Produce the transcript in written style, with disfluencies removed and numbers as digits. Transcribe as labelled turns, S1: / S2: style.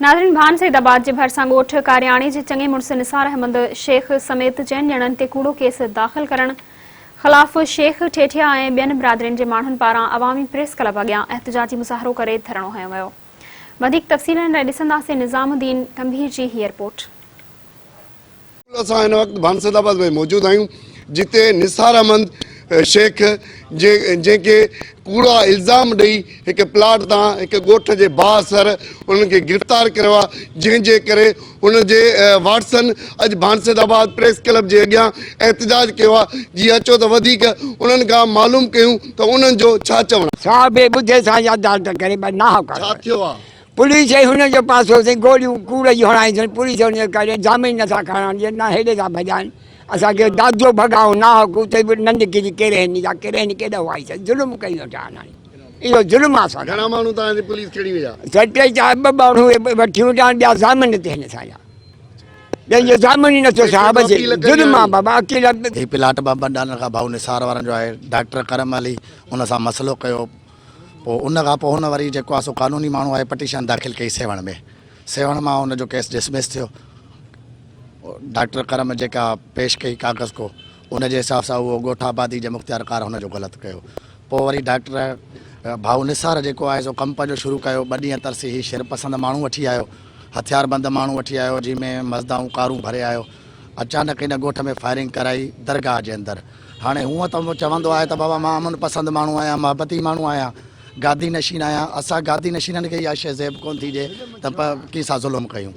S1: नाज़रीन, भान सईदाबाद जे भरसां ॻोठ कारियाणी जे चङे मुड़स निसार अहमद शेख समेत 4 ॼणनि ते कूड़ो केस दाख़िल करण ख़िलाफ़ शेख ठेठिया ऐं ॿियनि बिरादरियुनि जे माण्हुनि पारां अवामी प्रेस क्लब अॻियां एहतिजाजी मुज़ाहिरो करे धरणो हयो वियो। वधीक तफ़सीलनि लाइ ॾिसंदासीं निज़ामुद्दीन तंभीर जी हीअ रिपोर्ट।
S2: असां हिन वक़्तु भान सईदाबाद में मौजूद आहियूं जिते निसार अहमद शेख जंहिंखे कूड़ा इल्ज़ाम ॾेई हिकु प्लाट तां हिकु ॻोठ जे बाअसर उन्हनि खे गिरफ़्तार कयो आहे, जंहिंजे करे उनजे वाट्सन अॼु भान सईदाबाद प्रेस क्लब जे अॻियां एहतिजाज कयो आहे। जीअं अचो त वधीक उन्हनि खां मालूम कयूं त उन्हनि जो छा चवणु छा थियो आहे।
S3: पुलिस हुनजो पासो गोलियूं कूड़ जी हणाई पुलिस करे जामीन नथा खणनि ना हेॾे था भॼनि असांखे दादो भॻाओ ना हुते बि नंढ किरी केड़े केॾो आई ज़ुल्म कई इहो ज़ुल्म आहे।
S2: घणा माण्हू तव्हांजी पुलिस खणी विया?
S3: टे चार ॿ माण्हू वठी विया, ॿिया ज़ामिन ते हिन सां जंहिंजो ज़ामिन ई नथो साहिब ज़ुल्म आहे बाबा। अकेला
S4: ही प्लाट बाबा ॾाढा खां भाऊ निसार वारनि जो आहे। डॉक्टर करम अली उन सां मसइलो कयो, पोइ उन खां पोइ हुन वरी जेको आहे सो कानूनी माण्हू आहे पटिशन दाख़िल कई सेवण मां हुनजो केस डिसमिस थियो। डॉक्टर करम जेका पेश कई कागज़ को उनजे हिसाब सां उहो ॻोठ आबादी जे मुख़्तियारकार हुनजो ग़लति कयो। पोइ वरी डॉक्टर भाऊ निसार जेको आहे सो कमु पंहिंजो शुरू कयो। 2 ॾींहं तरसी ही शिरपसंद माण्हू वठी आयो, हथियारबंद माण्हू वठी आयो, जंहिंमें मज़दाऊं कारूं भरे आयो। अचानक हिन ॻोठ में फायरिंग कराई दरगाह जे अंदरि। हाणे हूअं त चवंदो आहे त बाबा मां अमन पसंद माण्हू आहियां, महबती माण्हू आहियां, गादी नशीन आहियां। असां गादी नशीननि खे इहा शइ ज़ेब कोन थी ॾिए त कंहिंसां ज़ुल्म कयूं।